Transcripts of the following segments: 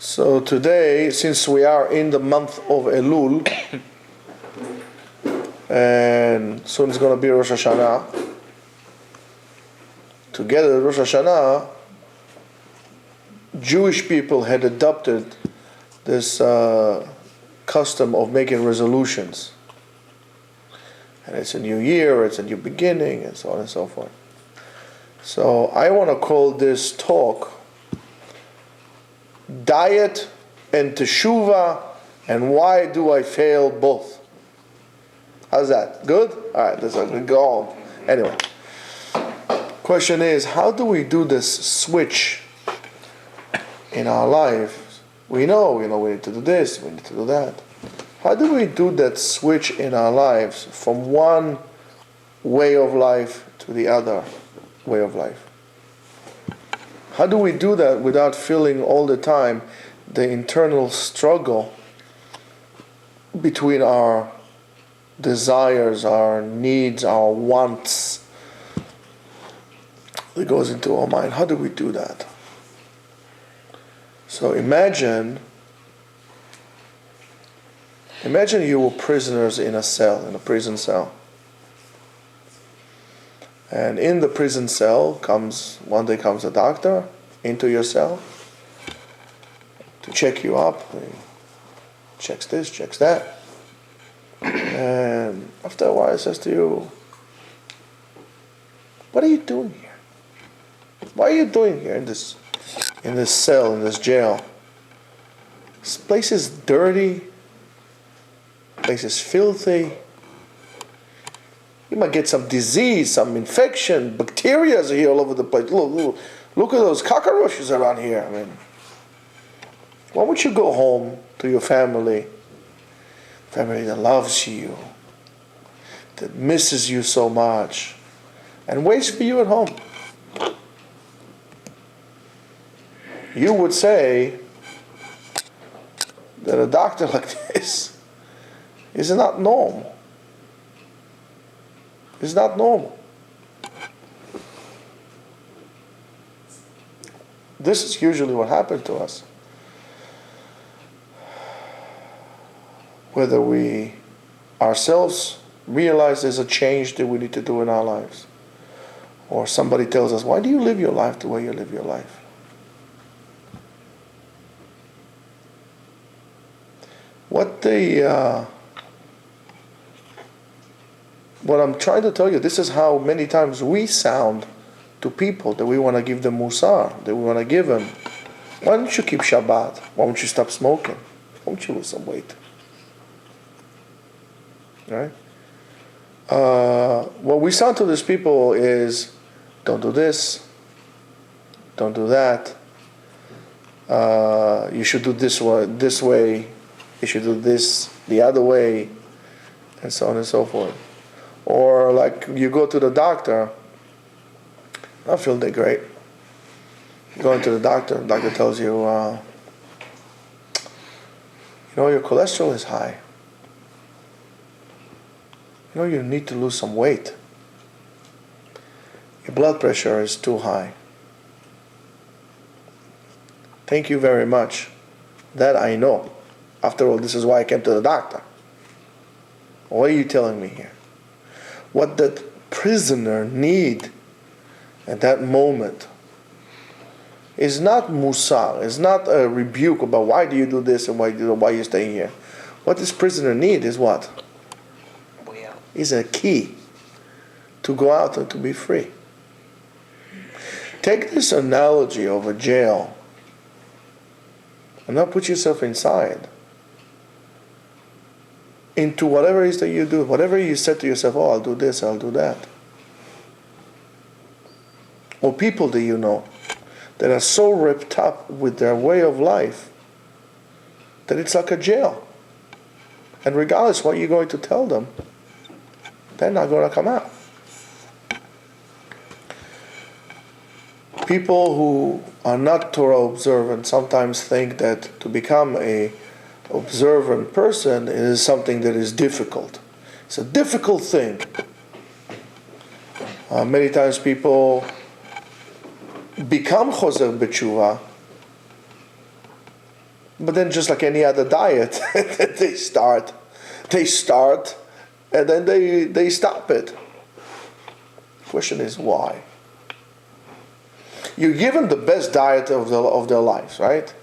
So today, since we are in the month of Elul, and soon it's going to be Rosh Hashanah, together with Rosh Hashanah, Jewish people had adopted this custom of making resolutions. And it's a new year, it's a new beginning, and so on and so forth. So I want to call this talk Diet and Teshuvah, and why do I fail both? How's that? Good? Alright, let's go on. Anyway, question is, how do we do this switch in our life? We know we need to do this, we need to do that. How do we do that switch in our lives from one way of life to the other way of life? How do we do that without feeling all the time the internal struggle between our desires, our needs, our wants that goes into our mind? How do we do that? So imagine you were prisoners in a cell, in a prison cell. And in the prison cell one day comes a doctor into your cell to check you up. He checks this, checks that. And after a while he says to you, what are you doing here? What are you doing here in this cell, in this jail? This place is dirty. This place is filthy. You might get some disease, some infection, bacteria are here all over the place. Look at those cockroaches around here. I mean, why don't you go home to your family that loves you, that misses you so much, and waits for you at home? You would say that a doctor like this is not normal. It's not normal. This is usually what happened to us. Whether we ourselves realize there's a change that we need to do in our lives, or somebody tells us, why do you live your life the way you live your life? What I'm trying to tell you, this is how many times we sound to people that we want to give them musar, that we want to give them. Why don't you keep Shabbat? Why don't you stop smoking? Why don't you lose some weight? Right? What we sound to these people is, don't do this, don't do that. You should do this way. You should do this the other way, and so on and so forth. Or like you go to the doctor, not feeling that great. You go into the doctor tells you, your cholesterol is high. You need to lose some weight. Your blood pressure is too high. Thank you very much. That I know. After all, this is why I came to the doctor. What are you telling me here? What that prisoner need at that moment is not musar, is not a rebuke about why do you do this and why you stay here. What this prisoner need is what? Is a key to go out and to be free. Take this analogy of a jail and now put yourself inside into whatever it is that you do, whatever you said to yourself, I'll do this, I'll do that. Or people that you know that are so wrapped up with their way of life that it's like a jail. And regardless what you're going to tell them, they're not going to come out. People who are not Torah observant sometimes think that to become a observant person is something that is difficult. It's a difficult thing. Many times people become choser b'teshuvah But then just like any other diet, they start, and then they stop it. Question is why? You're given the best diet of their lives, right?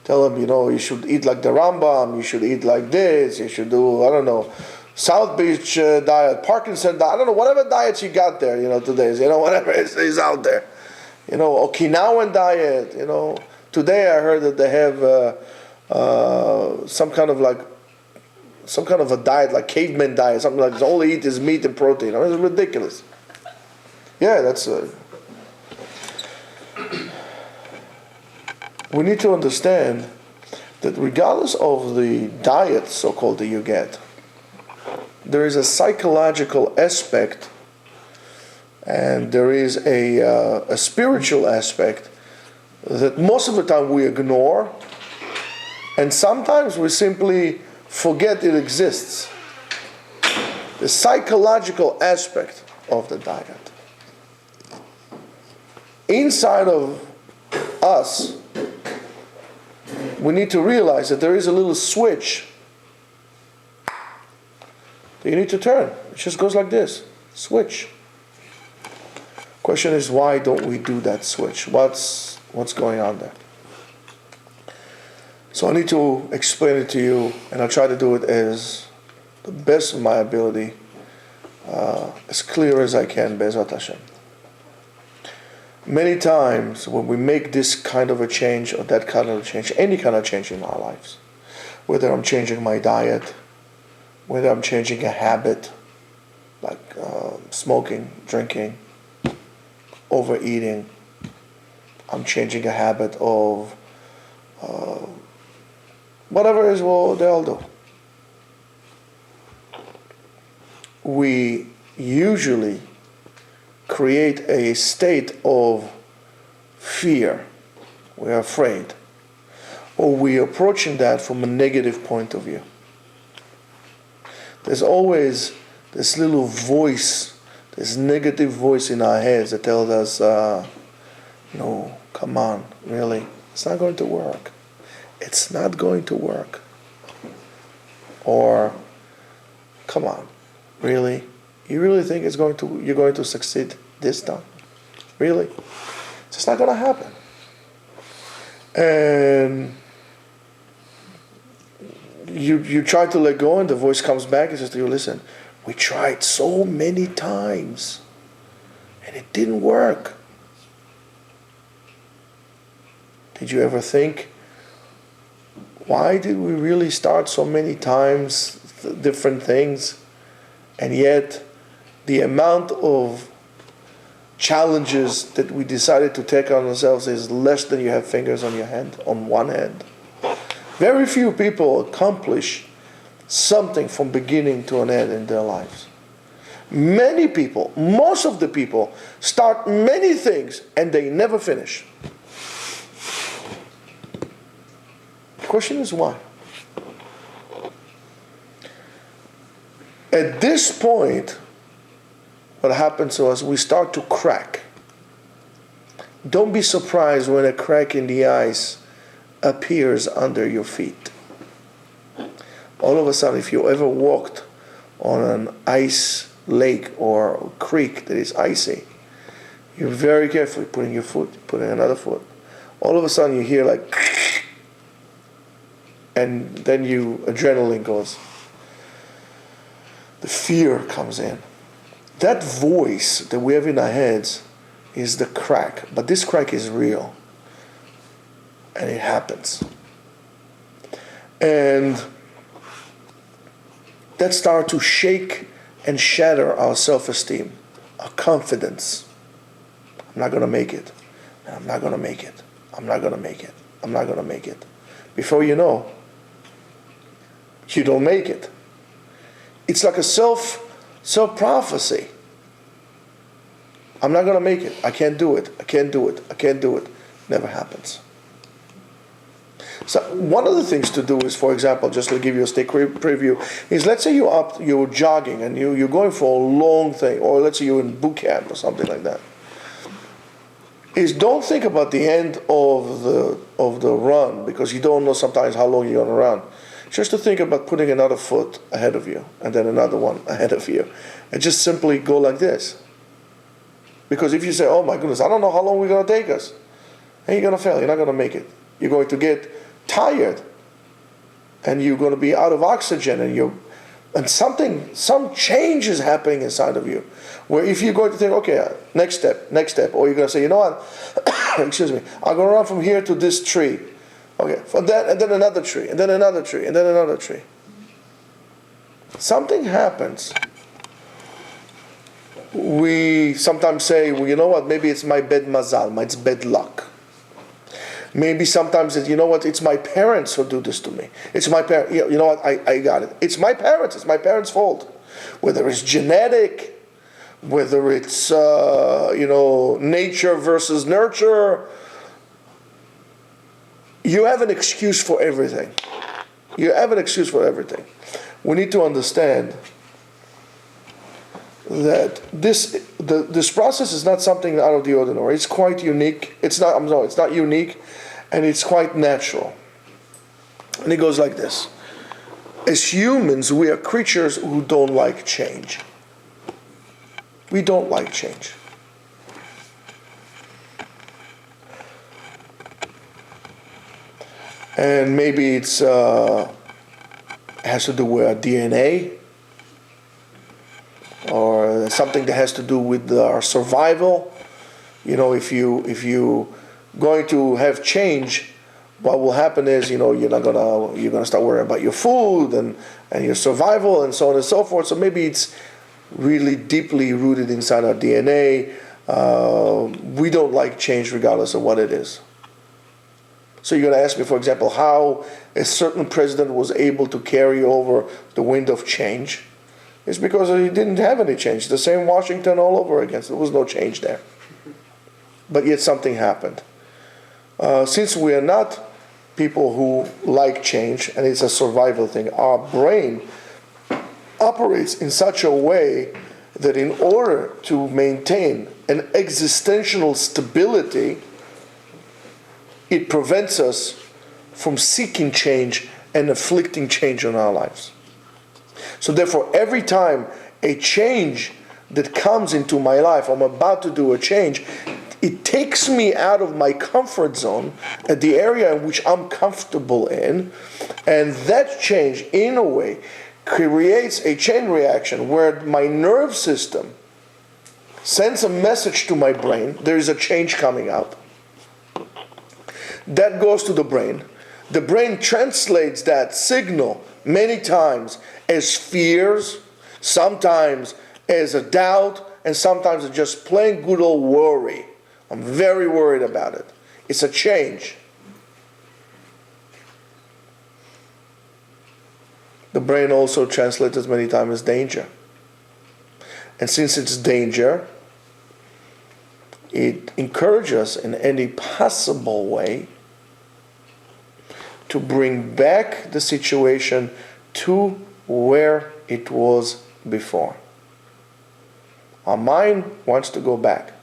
Tell them, you should eat like the Rambam, you should eat like this, you should do, I don't know, South Beach diet, Parkinson diet, I don't know, whatever diets you got there, today, whatever is out there. Okinawan diet, Today I heard that they have some kind of a diet, like caveman diet, something like this. All they eat is meat and protein. It's ridiculous. Yeah, that's... we need to understand that regardless of the diet, so-called, that you get, there is a psychological aspect and there is a spiritual aspect that most of the time we ignore, and sometimes we simply forget it exists. The psychological aspect of the diet. Inside of us, we need to realize that there is a little switch that you need to turn. It just goes like this. Switch. Question is, why don't we do that switch? What's going on there? So I need to explain it to you, and I'll try to do it as the best of my ability, as clear as I can, Be'ezrat Hashem. Many times when we make this kind of a change or that kind of a change, any kind of change in our lives, whether I'm changing my diet, whether I'm changing a habit, like smoking, drinking, overeating, I'm changing a habit of whatever it is, well, they all do. We usually create a state of fear. We're afraid. Or we're approaching that from a negative point of view. There's always this little voice, this negative voice in our heads that tells us, no, come on, really, it's not going to work. It's not going to work. Or, come on, really? You really think you're going to succeed this time? Really? It's just not going to happen. And you try to let go, and the voice comes back and says to you, listen, we tried so many times, and it didn't work. Did you ever think, why did we really start so many times different things, and yet the amount of challenges that we decided to take on ourselves is less than you have fingers on your hand, on one hand? Very few people accomplish something from beginning to an end in their lives. Many people, most of the people, start many things and they never finish. The question is why? At this point, what happens to us, we start to crack. Don't be surprised when a crack in the ice appears under your feet. All of a sudden, if you ever walked on an ice lake or a creek that is icy, you're very careful putting your foot, putting another foot. All of a sudden you hear like, and then adrenaline goes. The fear comes in. That voice that we have in our heads is the crack, but this crack is real. And it happens. And that starts to shake and shatter our self-esteem, our confidence. I'm not going to make it. I'm not going to make it. I'm not going to make it. I'm not going to make it. Before you know, you don't make it. It's like a self-prophecy. I'm not going to make it. I can't do it. I can't do it. I can't do it. Never happens. So one of the things to do is, for example, just to give you a stick preview, is let's say you're jogging and you're going for a long thing, or let's say you're in boot camp or something like that. is don't think about the end of the run, because you don't know sometimes how long you're going to run. Just to think about putting another foot ahead of you and then another one ahead of you, and just simply go like this. Because if you say, oh my goodness, I don't know how long we're going to take us, and you're going to fail, you're not going to make it. You're going to get tired, and you're going to be out of oxygen, and some change is happening inside of you. Where if you're going to think, okay, next step, or you're going to say, you know what, excuse me, I'm going to run from here to this tree. Okay, from that, and then another tree, and then another tree, and then another tree. Something happens. We sometimes say, well, you know what, maybe it's my bad mazal, it's bad luck. Maybe sometimes it's, you know what, it's my parents who do this to me. It's my parents, you know what, I got it. It's my parents' fault. Whether it's genetic, whether it's, nature versus nurture, you have an excuse for everything. We need to understand that this process is not something out of the ordinary. It's quite unique. It's not unique, and it's quite natural. And it goes like this. As humans, we are creatures who don't like change. We don't like change. And maybe it has to do with our DNA, or something that has to do with our survival. You know, if you going to have change, what will happen is, you're gonna start worrying about your food and your survival and so on and so forth. So maybe it's really deeply rooted inside our DNA. We don't like change regardless of what it is. So you're going to ask me, for example, how a certain president was able to carry over the wind of change. It's because he didn't have any change. The same Washington all over again. There was no change there. But yet something happened. Since we are not people who like change, and it's a survival thing, our brain operates in such a way that in order to maintain an existential stability, it prevents us from seeking change and inflicting change on our lives. So therefore, every time a change that comes into my life, I'm about to do a change, it takes me out of my comfort zone at the area in which I'm comfortable in, and that change, in a way, creates a chain reaction where my nerve system sends a message to my brain, there is a change coming up. That goes to the brain. The brain translates that signal many times as fears, sometimes as a doubt, and sometimes as just plain good old worry. I'm very worried about it. It's a change. The brain also translates as many times as danger. And since it's danger, it encourages us in any possible way to bring back the situation to where it was before. Our mind wants to go back.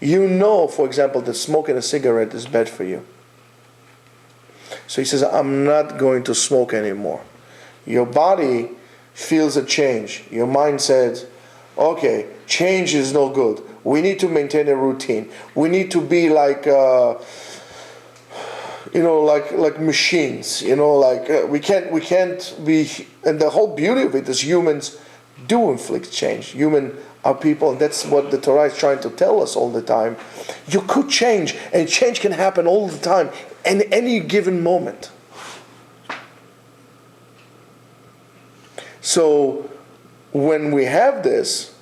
You know, for example, that smoking a cigarette is bad for you. So he says, I'm not going to smoke anymore. Your body feels a change. Your mind says, okay, change is no good. We need to maintain a routine. We need to be like machines. We can't be. And the whole beauty of it is humans do inflict change. Human are people, and that's what the Torah is trying to tell us all the time. You could change, and change can happen all the time, in any given moment. So when we have this,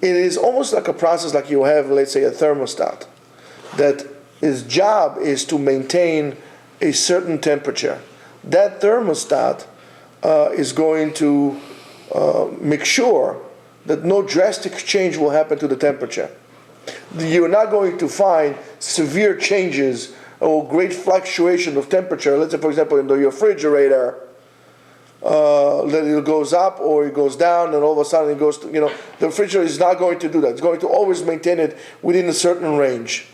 it is almost like a process, like you have, let's say, a thermostat, that his job is to maintain a certain temperature. That thermostat is going to make sure that no drastic change will happen to the temperature. You're not going to find severe changes or great fluctuation of temperature. Let's say, for example, in the refrigerator, that it goes up or it goes down, and all of a sudden it goes to, the refrigerator is not going to do that. It's going to always maintain it within a certain range.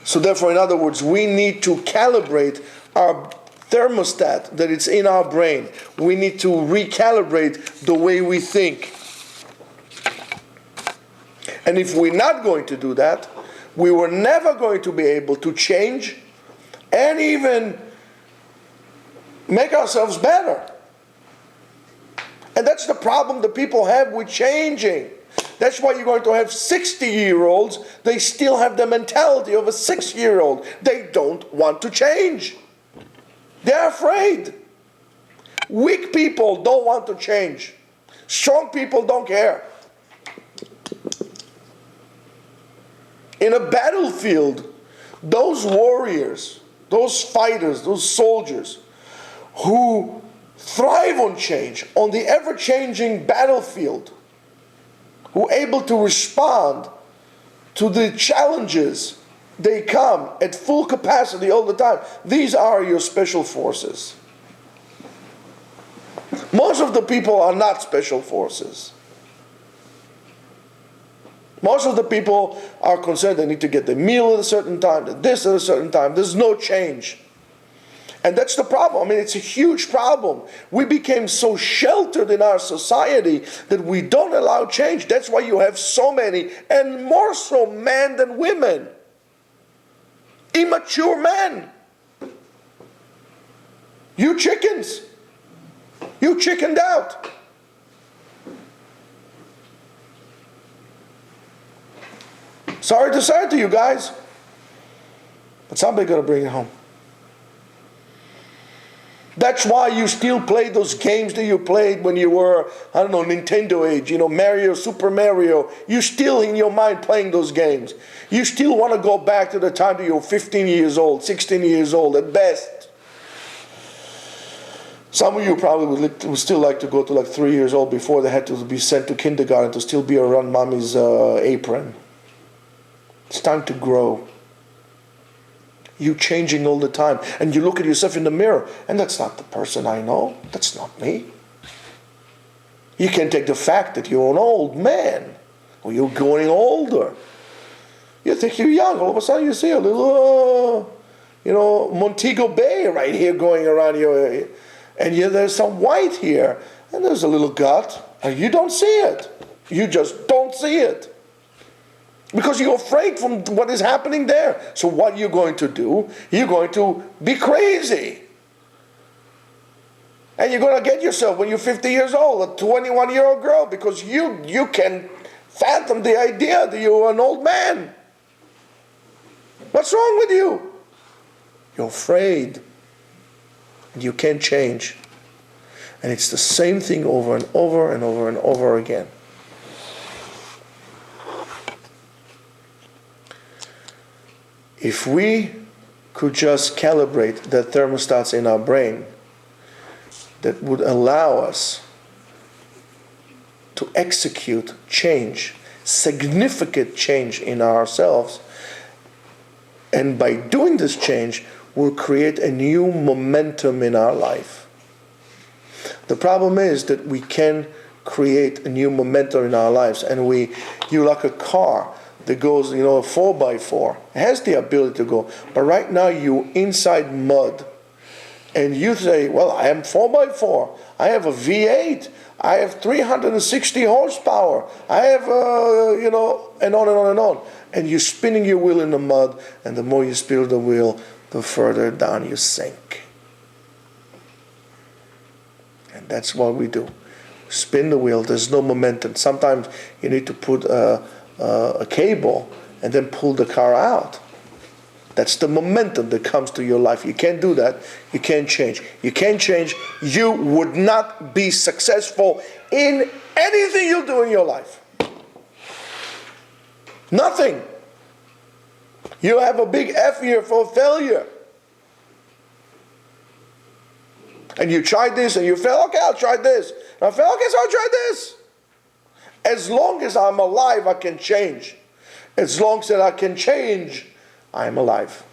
So therefore, in other words, we need to calibrate our thermostat that it's in our brain. We need to recalibrate the way we think. And if we're not going to do that, we were never going to be able to change and even make ourselves better. And that's the problem that people have with changing. That's why you're going to have 60-year-olds, they still have the mentality of a 6-year-old. They don't want to change. They're afraid. Weak people don't want to change. Strong people don't care. In a battlefield, those warriors, those fighters, those soldiers who thrive on change, on the ever-changing battlefield, who are able to respond to the challenges, they come at full capacity all the time. These are your special forces. Most of the people are not special forces. Most of the people are concerned they need to get the meal at a certain time, this at a certain time. There's no change. And that's the problem. I mean, it's a huge problem. We became so sheltered in our society that we don't allow change. That's why you have so many, and more so men than women, immature men. You chickens. You chickened out. Sorry to say it to you guys, but somebody's going to bring it home. That's why you still play those games that you played when you were, I don't know, Nintendo age, Mario, Super Mario. You're still in your mind playing those games. You still want to go back to the time that you were 15 years old, 16 years old at best. Some of you probably would still like to go to like 3 years old before they had to be sent to kindergarten to still be around mommy's apron. It's time to grow. You're changing all the time. And you look at yourself in the mirror, and that's not the person I know. That's not me. You can take the fact that you're an old man, or you're going older. You think you're young. All of a sudden you see a little, Montego Bay right here going around you. And there's some white here, and there's a little gut, and you don't see it. You just don't see it. Because you're afraid from what is happening there. So what you're going to do, you're going to be crazy. And you're going to get yourself, when you're 50 years old, a 21-year-old girl, because you can fathom the idea that you're an old man. What's wrong with you? You're afraid. And you can't change. And it's the same thing over and over and over and over again. If we could just calibrate the thermostats in our brain that would allow us to execute change, significant change in ourselves, and by doing this change, we'll create a new momentum in our life. The problem is that we can create a new momentum in our lives, and you're like a car that goes, 4x4. It has the ability to go. But right now you're inside mud. And you say, well, I am 4x4. I have a V8. I have 360 horsepower. I have, and on and on and on. And you're spinning your wheel in the mud. And the more you spin the wheel, the further down you sink. And that's what we do. Spin the wheel. There's no momentum. Sometimes you need to put a cable and then pull the car out. That's the momentum that comes to your life. You can't do that. You can't change. You can't change. You would not be successful in anything you do in your life. Nothing. You have a big F here for failure. And you tried this and you failed. Okay, I'll try this. And I failed. Okay, so I'll try this. As long as I'm alive, I can change. As long as I can change, I am alive.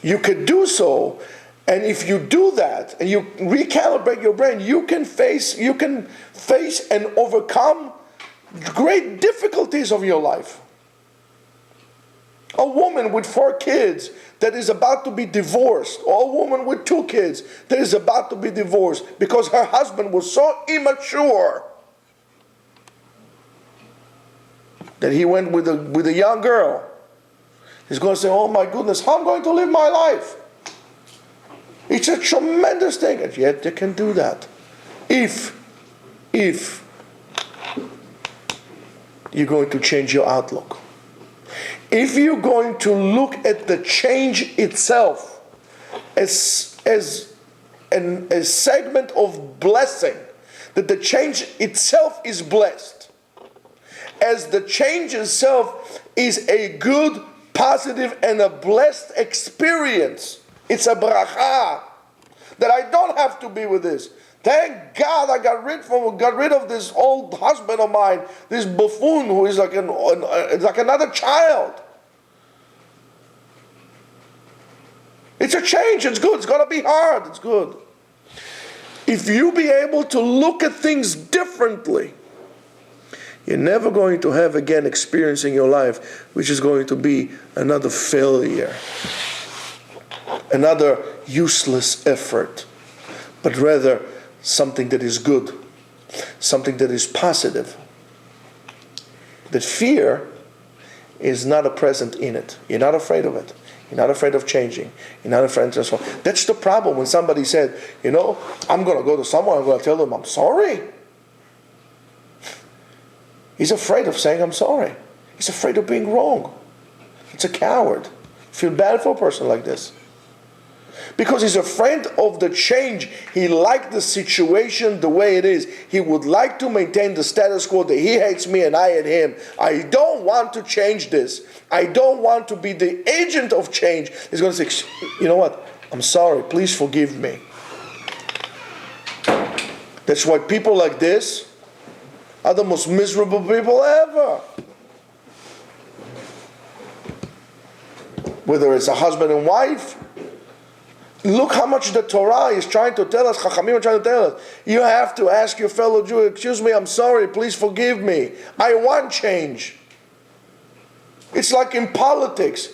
You could do so, and if you do that, and you recalibrate your brain, you can face and overcome great difficulties of your life. A woman with 4 kids that is about to be divorced, or a woman with 2 kids that is about to be divorced because her husband was so immature that he went with a young girl. He's going to say, oh my goodness, how am I going to live my life? It's a tremendous thing, and yet they can do that. If you're going to change your outlook. If you're going to look at the change itself as a segment of blessing, that the change itself is blessed, as the change itself is a good, positive, and a blessed experience. It's a bracha that I don't have to be with this. Thank God I got rid of this old husband of mine, this buffoon who is like another child. It's a change. It's good. It's going to be hard. It's good. If you be able to look at things differently, you're never going to have again experience in your life which is going to be another failure, another useless effort, but rather something that is good, something that is positive. That fear is not a present in it. You're not afraid of it. You're not afraid of changing. You're not afraid of transforming. That's the problem when somebody said, I'm going to go to someone, I'm going to tell them I'm sorry. He's afraid of saying I'm sorry. He's afraid of being wrong. It's a coward. Feel bad for a person like this. Because he's afraid of the change. He liked the situation the way it is. He would like to maintain the status quo that he hates me and I hate him. I don't want to change this. I don't want to be the agent of change. He's going to say, you know what? I'm sorry. Please forgive me. That's why people like this are the most miserable people ever. Whether it's a husband and wife, look how much the Torah is trying to tell us, Chachamim are trying to tell us. You have to ask your fellow Jew, excuse me, I'm sorry, please forgive me. I want change. It's like in politics.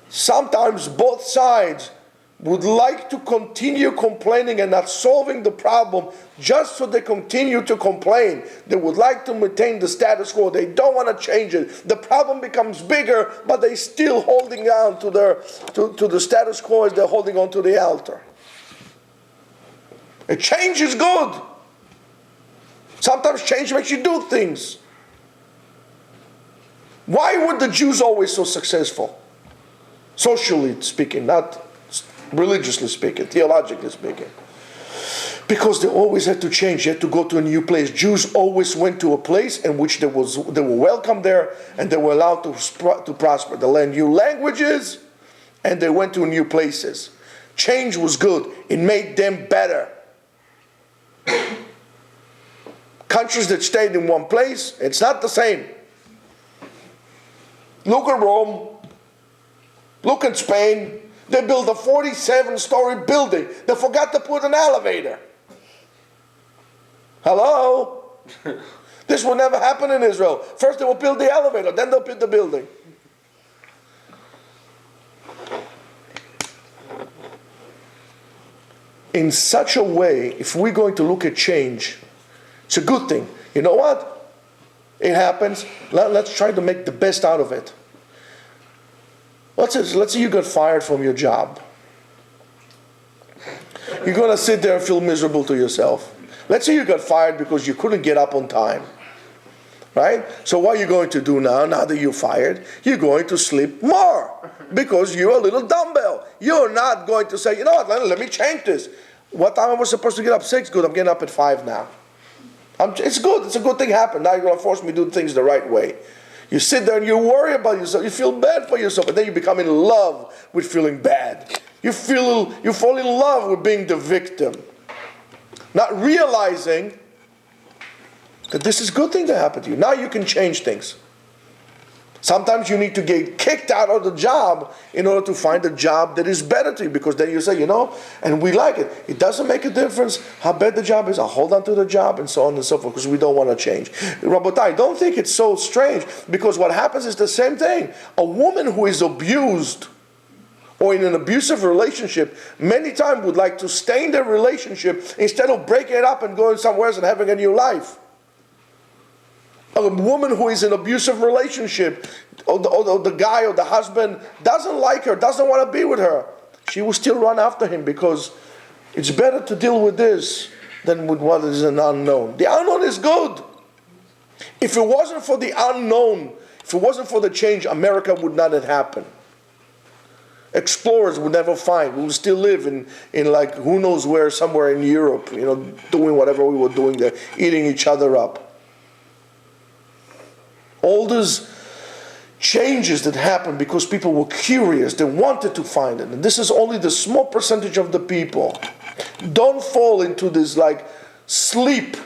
Sometimes both sides would like to continue complaining and not solving the problem just so they continue to complain. They would like to maintain the status quo. They don't want to change it. The problem becomes bigger, but they're still holding on to the status quo as they're holding on to the altar. A change is good. Sometimes change makes you do things. Why were the Jews always so successful? Socially speaking, not religiously speaking, theologically speaking. Because they always had to change. They had to go to a new place. Jews always went to a place in which they were welcome there and they were allowed to prosper. They learned new languages and they went to new places. Change was good. It made them better. Countries that stayed in one place, it's not the same. Look at Rome. Look at Spain. They built a 47-story building. They forgot to put an elevator. Hello? This will never happen in Israel. First they will build the elevator, then they'll build the building. In such a way, if we're going to look at change, it's a good thing. You know what? It happens. Let's try to make the best out of it. Let's say you got fired from your job. You're going to sit there and feel miserable to yourself. Let's say you got fired because you couldn't get up on time. Right? So what are you going to do now that you're fired? You're going to sleep more because you're a little dumbbell. You're not going to say, you know what, let me change this. What time I was supposed to get up? 6? Good, I'm getting up at 5 now. It's good. It's a good thing happened. Now you're going to force me to do things the right way. You sit there and you worry about yourself. You feel bad for yourself. And then you become in love with feeling bad. You fall in love with being the victim. Not realizing that this is a good thing to happen to you. Now you can change things. Sometimes you need to get kicked out of the job in order to find a job that is better to you, because then you say, and we like it. It doesn't make a difference how bad the job is. I'll hold on to the job and so on and so forth, because we don't want to change. Rabotai, don't think it's so strange, because what happens is the same thing. A woman who is abused or in an abusive relationship many times would like to stay in their relationship instead of breaking it up and going somewhere else and having a new life. A woman who is in an abusive relationship, or the guy or the husband doesn't like her, doesn't want to be with her, she will still run after him, because it's better to deal with this than with what is an unknown. The unknown is good. If it wasn't for the unknown, if it wasn't for the change, America would not have happened. Explorers would never find. We would still live in like who knows where, somewhere in Europe, doing whatever we were doing there, eating each other up. All those changes that happened because people were curious, they wanted to find it. And this is only the small percentage of the people. Don't fall into this sleep,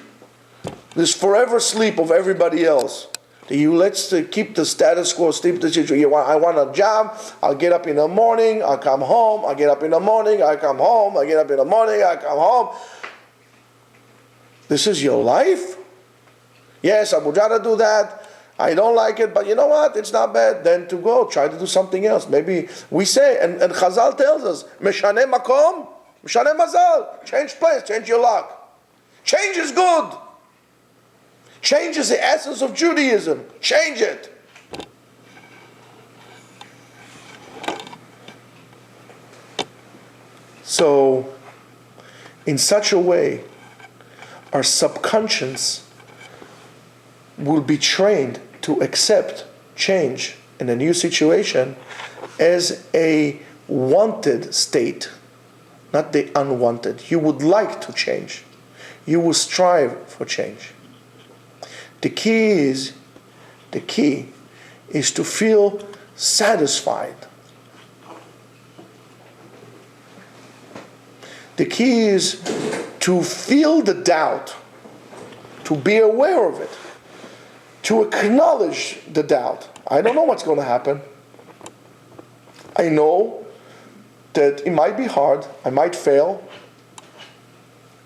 this forever sleep of everybody else. Let's keep the status quo, sleep the situation. I want a job, I'll get up in the morning, I'll come home, I'll get up in the morning, I come home, I get up in the morning, I come home. This is your life? Yes, I would rather do that. I don't like it, but you know what? It's not bad. Then to go, try to do something else. Maybe we say, and Chazal tells us, Meshane makom, Meshane mazal. Change place, change your luck. Change is good. Change is the essence of Judaism. Change it. So, in such a way, our subconscious will be trained to accept change in a new situation as a wanted state, not the unwanted. You would like to change. You will strive for change. The key is to feel satisfied. The key is to feel the doubt, to be aware of it, to acknowledge the doubt. I don't know what's going to happen. I know that it might be hard, I might fail,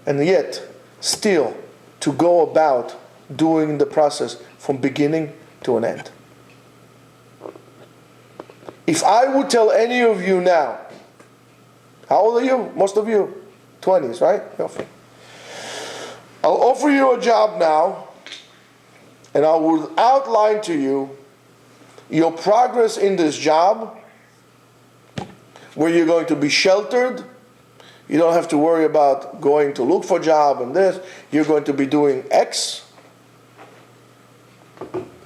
and yet still to go about doing the process from beginning to an end. If I would tell any of you now, how old are you? Most of you? 20s, right? I'll offer you a job now, and I will outline to you your progress in this job, where you're going to be sheltered. You don't have to worry about going to look for a job and this. You're going to be doing X.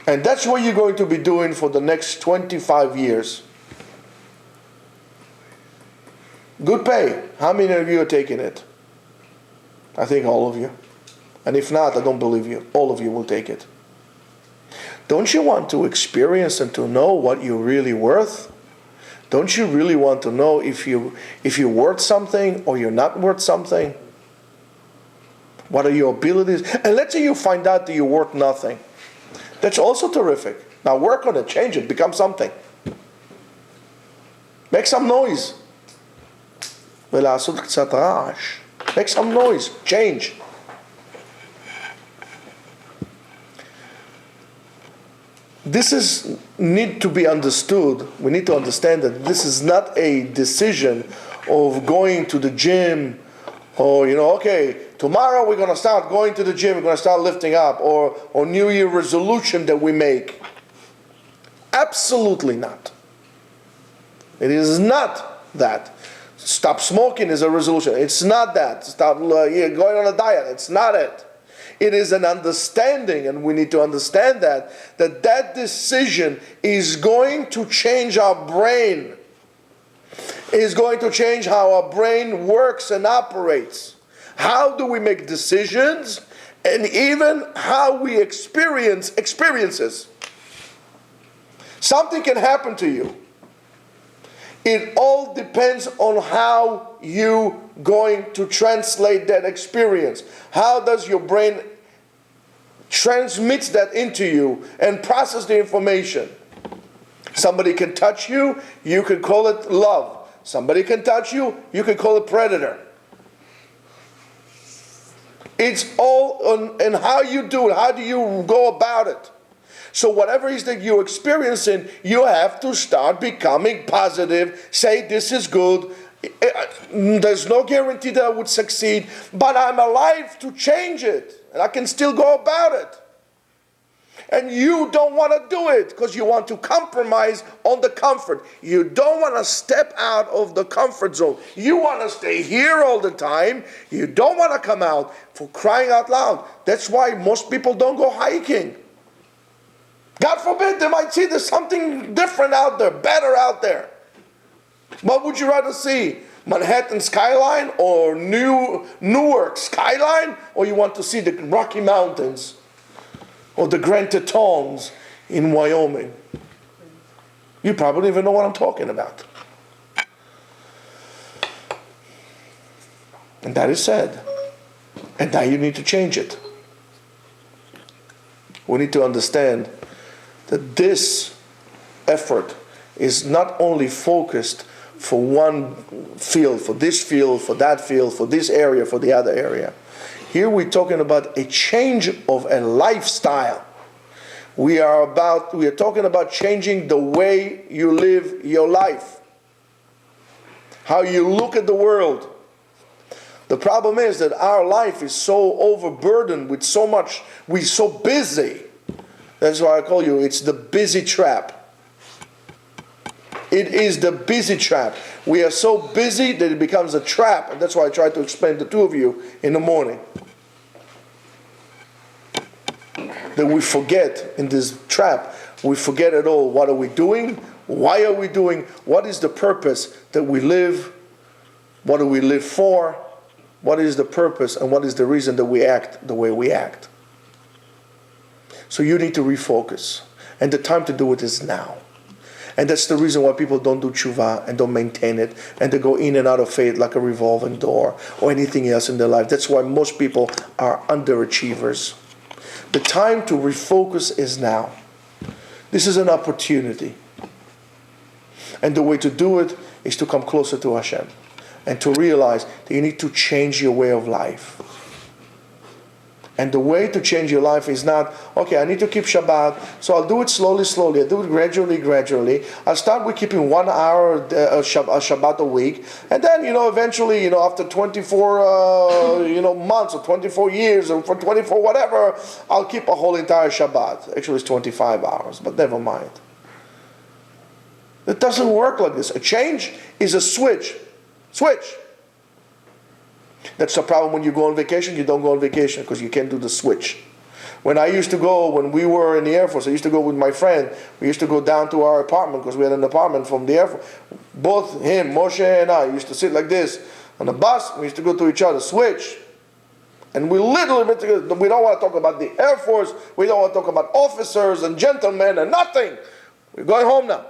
And that's what you're going to be doing for the next 25 years. Good pay. How many of you are taking it? I think all of you. And if not, I don't believe you. All of you will take it. Don't you want to experience and to know what you're really worth? Don't you really want to know if you're worth something or you're not worth something? What are your abilities? And let's say you find out that you're worth nothing. That's also terrific. Now work on it, change it, become something. Make some noise. Make some noise, change. This need to be understood. We need to understand that this is not a decision of going to the gym, or okay, tomorrow we're going to start going to the gym, we're going to start lifting up, or New Year resolution that we make. Absolutely not. It is not that. Stop smoking is a resolution. It's not that. Stop going on a diet. It's not it. It is an understanding, and we need to understand that decision is going to change our brain. It is going to change how our brain works and operates. How do we make decisions, and even how we experience experiences. Something can happen to you. It all depends on how you going to translate that experience. How does your brain transmit that into you and process the information? Somebody can touch you, you can call it love. Somebody can touch you, you can call it predator. It's all on how you do it. How do you go about it? So whatever it is that you're experiencing, you have to start becoming positive. Say, this is good. There's no guarantee that I would succeed, but I'm alive to change it. And I can still go about it. And you don't want to do it because you want to compromise on the comfort. You don't want to step out of the comfort zone. You want to stay here all the time. You don't want to come out, for crying out loud. That's why most people don't go hiking. God forbid, they might see there's something different out there, better out there. What would you rather see? Manhattan skyline or Newark skyline? Or you want to see the Rocky Mountains or the Grand Tetons in Wyoming? You probably don't even know what I'm talking about. And that is sad. And now you need to change it. We need to understand that this effort is not only focused for one field, for that field, for this area, for the other area. Here we're talking about a change of a lifestyle. We are talking about changing the way you live your life. How you look at the world. The problem is that our life is so overburdened with so much, we're so busy. That's why I call you, it's the busy trap. It is the busy trap. We are so busy that it becomes a trap, and that's why I try to explain to two of you in the morning. That we forget in this trap, we forget it all. What are we doing? Why are we doing? What is the purpose that we live? What do we live for? What is the purpose and what is the reason that we act the way we act? So you need to refocus. And the time to do it is now. And that's the reason why people don't do Teshuvah and don't maintain it. And they go in and out of faith like a revolving door or anything else in their life. That's why most people are underachievers. The time to refocus is now. This is an opportunity. And the way to do it is to come closer to Hashem. And to realize that you need to change your way of life. And the way to change your life is not, okay, I need to keep Shabbat, so I'll do it slowly. I'll do it gradually. I'll start with keeping 1 hour Shabbat a week. And then, eventually, after 24, months or 24 years or for 24 whatever, I'll keep a whole entire Shabbat. Actually, it's 25 hours, but never mind. It doesn't work like this. A change is a switch. That's the problem when you go on vacation. You don't go on vacation because you can't do the switch. When we were in the Air Force, I used to go with my friend. We used to go down to our apartment because we had an apartment from the Air Force. Both him, Moshe, and I used to sit like this on the bus. We used to go to each other, switch. And we literally, we don't want to talk about the Air Force. We don't want to talk about officers and gentlemen and nothing. We're going home now.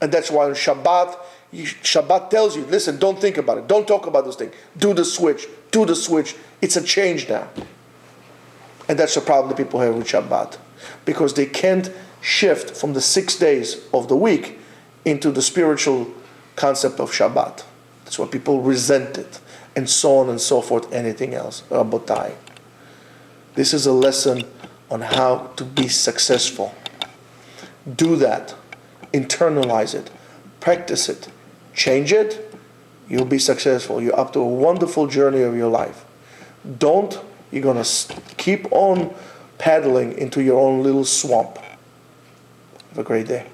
And that's why on Shabbat tells you, listen, don't think about it. Don't talk about this thing. Do the switch. It's a change now. And that's the problem that people have with Shabbat. Because they can't shift from the 6 days of the week into the spiritual concept of Shabbat. That's why people resent it. And so on and so forth, anything else. Rabotai. This is a lesson on how to be successful. Do that. Internalize it. Practice it. Change it, you'll be successful. You're up to a wonderful journey of your life. You're going to keep on paddling into your own little swamp. Have a great day.